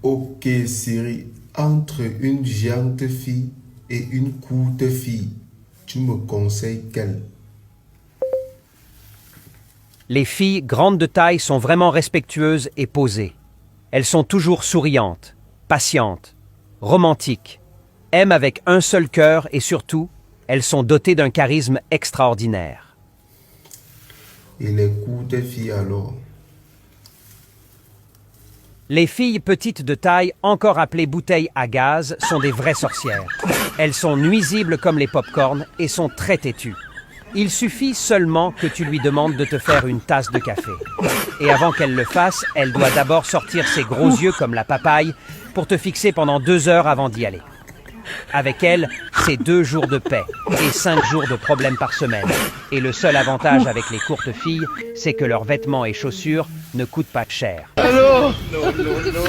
Ok Siri, entre une géante fille et une courte fille, tu me conseilles quelle? Les filles grandes de taille sont vraiment respectueuses et posées. Elles sont toujours souriantes, patientes, romantiques, aiment avec un seul cœur et surtout, elles sont dotées d'un charisme extraordinaire. Et les courtes filles alors? Les filles petites de taille, encore appelées bouteilles à gaz, sont des vraies sorcières. Elles sont nuisibles comme les pop-corns et sont très têtues. Il suffit seulement que tu lui demandes de te faire une tasse de café. Et avant qu'elle le fasse, elle doit d'abord sortir ses gros yeux comme la papaye pour te fixer pendant 2 heures avant d'y aller. Avec elle, c'est 2 jours de paix et 5 jours de problèmes par semaine. Et le seul avantage avec les courtes filles, c'est que leurs vêtements et chaussures ne coûtent pas cher. No, no, no.